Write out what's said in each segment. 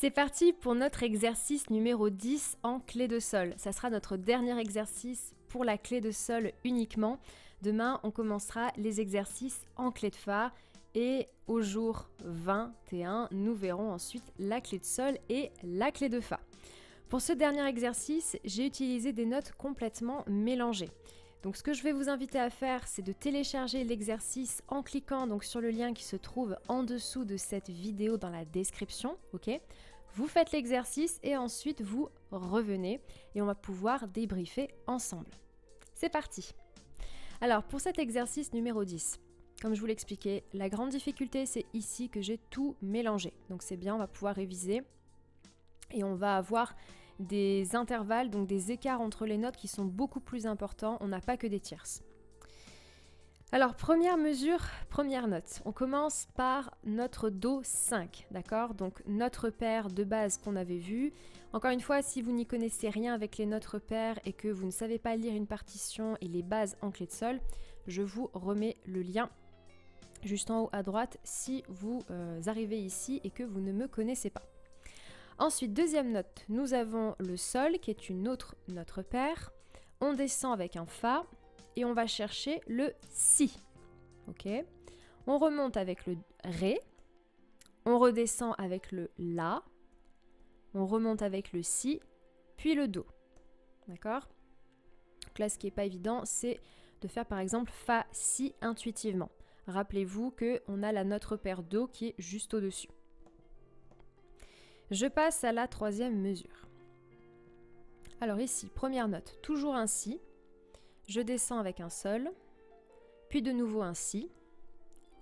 C'est parti pour notre exercice numéro 10 en clé de sol. Ça sera notre dernier exercice pour la clé de sol uniquement. Demain, on commencera les exercices en clé de fa et au jour 21, nous verrons ensuite la clé de sol et la clé de fa. Pour ce dernier exercice, j'ai utilisé des notes complètement mélangées. Donc ce que je vais vous inviter à faire, c'est de télécharger l'exercice en cliquant donc sur le lien qui se trouve en dessous de cette vidéo dans la description, ok ? Vous faites l'exercice et ensuite vous revenez et on va pouvoir débriefer ensemble. C'est parti! Alors pour cet exercice numéro 10, comme je vous l'expliquais, la grande difficulté c'est ici que j'ai tout mélangé. Donc c'est bien, on va pouvoir réviser et on va avoir des intervalles, donc des écarts entre les notes qui sont beaucoup plus importants, on n'a pas que des tierces. Alors première mesure, première note, on commence par notre Do 5, d'accord? Donc notre repère de base qu'on avait vu. Encore une fois, si vous n'y connaissez rien avec les notes repères et que vous ne savez pas lire une partition et les bases en clé de sol, je vous remets le lien juste en haut à droite si vous arrivez ici et que vous ne me connaissez pas. Ensuite, deuxième note, nous avons le sol qui est une autre note repère. On descend avec un fa et on va chercher le si. Ok. On remonte avec le ré. On redescend avec le la. On remonte avec le si, puis le do. D'accord? Donc là, ce qui n'est pas évident, c'est de faire par exemple fa si intuitivement. Rappelez-vous qu'on a la note repère do qui est juste au-dessus. Je passe à la troisième mesure. Alors ici, première note, toujours un si. Je descends avec un sol, puis de nouveau un si.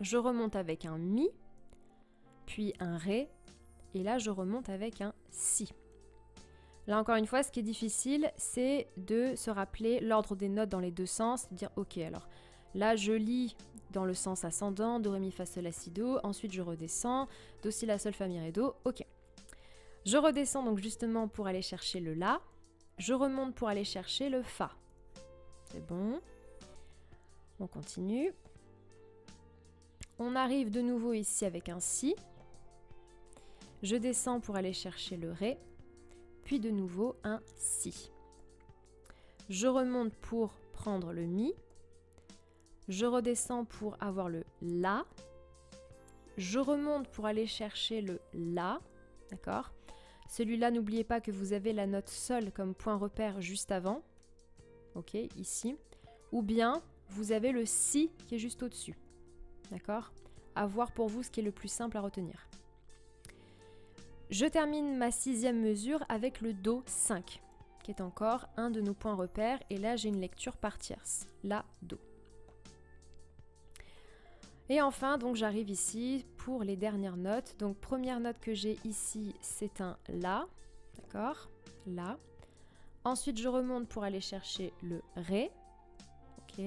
Je remonte avec un mi, puis un ré, et là je remonte avec un si. Là encore une fois, ce qui est difficile, c'est de se rappeler l'ordre des notes dans les deux sens, dire ok, alors là je lis dans le sens ascendant, do, ré, mi, fa, sol, la, si, do, ensuite je redescends, do, si, la, sol, fa, mi, ré, do, ok. Je redescends donc justement pour aller chercher le la. Je remonte pour aller chercher le fa. C'est bon. On continue. On arrive de nouveau ici avec un si. Je descends pour aller chercher le ré. Puis de nouveau un si. Je remonte pour prendre le mi. Je redescends pour avoir le la. Je remonte pour aller chercher le la. D'accord ? Celui-là, n'oubliez pas que vous avez la note sol comme point repère juste avant. Ok, ici. Ou bien, vous avez le si qui est juste au-dessus. D'accord ? À voir pour vous ce qui est le plus simple à retenir. Je termine ma sixième mesure avec le Do 5, qui est encore un de nos points repères. Et là, j'ai une lecture par tierce. La, Do. Et enfin, donc j'arrive ici pour les dernières notes. Donc première note que j'ai ici, c'est un La, d'accord? La. Ensuite, je remonte pour aller chercher le Ré. Ok.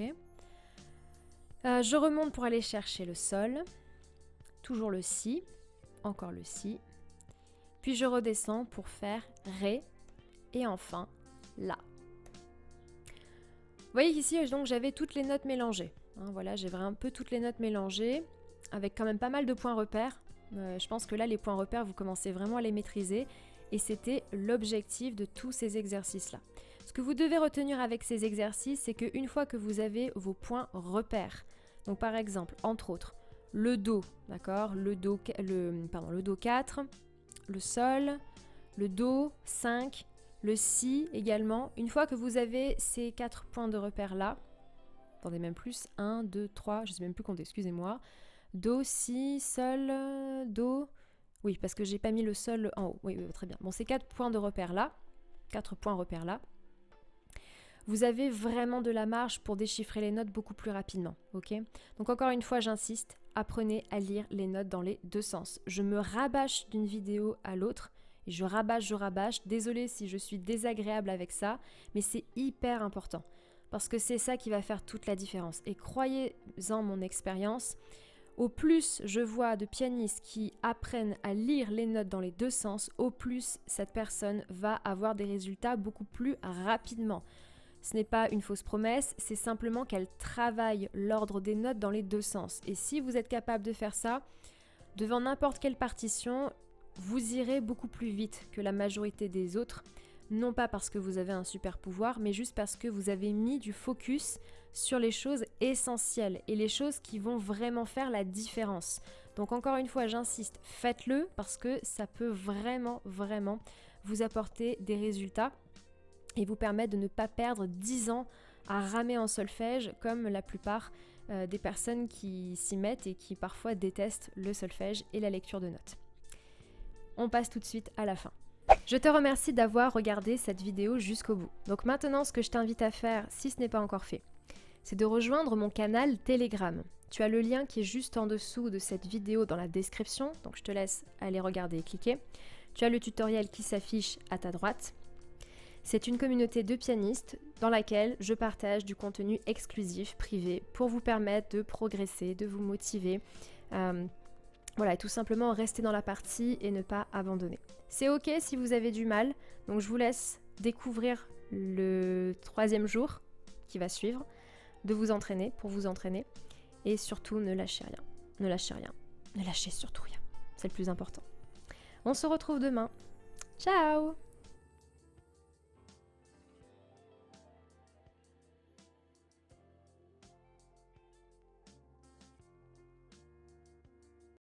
Je remonte pour aller chercher le Sol. Toujours le Si. Encore le Si. Puis je redescends pour faire Ré. Et enfin, La. Vous voyez qu'ici, donc j'avais toutes les notes mélangées. Voilà, j'ai un peu toutes les notes mélangées, avec quand même pas mal de points repères. Je pense que là, les points repères, vous commencez vraiment à les maîtriser. Et c'était l'objectif de tous ces exercices-là. Ce que vous devez retenir avec ces exercices, c'est qu'une fois que vous avez vos points repères, donc par exemple, entre autres, le Do, d'accord, le Do 4, le Sol, le Do 5, le Si également. Une fois que vous avez ces 4 points de repère-là, attendez, même plus, 1, 2, 3, je ne sais même plus compter, excusez-moi. Do, Si, Sol, Do. Oui, parce que j'ai pas mis le Sol en haut. Oui, très bien. Bon, ces 4 points de repère-là, 4 points repères-là, vous avez vraiment de la marge pour déchiffrer les notes beaucoup plus rapidement, ok ? Donc encore une fois, j'insiste, apprenez à lire les notes dans les deux sens. Je me rabâche d'une vidéo à l'autre, et je rabâche. Désolée si je suis désagréable avec ça, mais c'est hyper important. Parce que c'est ça qui va faire toute la différence. Et croyez-en mon expérience, au plus je vois de pianistes qui apprennent à lire les notes dans les deux sens, au plus cette personne va avoir des résultats beaucoup plus rapidement. Ce n'est pas une fausse promesse, c'est simplement qu'elle travaille l'ordre des notes dans les deux sens. Et si vous êtes capable de faire ça, devant n'importe quelle partition, vous irez beaucoup plus vite que la majorité des autres, non pas parce que vous avez un super pouvoir, mais juste parce que vous avez mis du focus sur les choses essentielles et les choses qui vont vraiment faire la différence. Donc encore une fois, j'insiste, faites-le parce que ça peut vraiment vous apporter des résultats et vous permettre de ne pas perdre 10 ans à ramer en solfège comme la plupart des personnes qui s'y mettent et qui parfois détestent le solfège et la lecture de notes. On passe tout de suite à la fin. Je te remercie d'avoir regardé cette vidéo jusqu'au bout. Donc maintenant, ce que je t'invite à faire, si ce n'est pas encore fait, c'est de rejoindre mon canal Telegram. Tu as le lien qui est juste en dessous de cette vidéo dans la description, donc je te laisse aller regarder et cliquer. Tu as le tutoriel qui s'affiche à ta droite. C'est une communauté de pianistes dans laquelle je partage du contenu exclusif, privé, pour vous permettre de progresser, de vous motiver. Voilà, tout simplement rester dans la partie et ne pas abandonner. C'est ok si vous avez du mal, donc je vous laisse découvrir le 3e jour qui va suivre, de vous entraîner, pour vous entraîner, et surtout ne lâchez rien, ne lâchez rien, ne lâchez surtout rien, c'est le plus important. On se retrouve demain, ciao!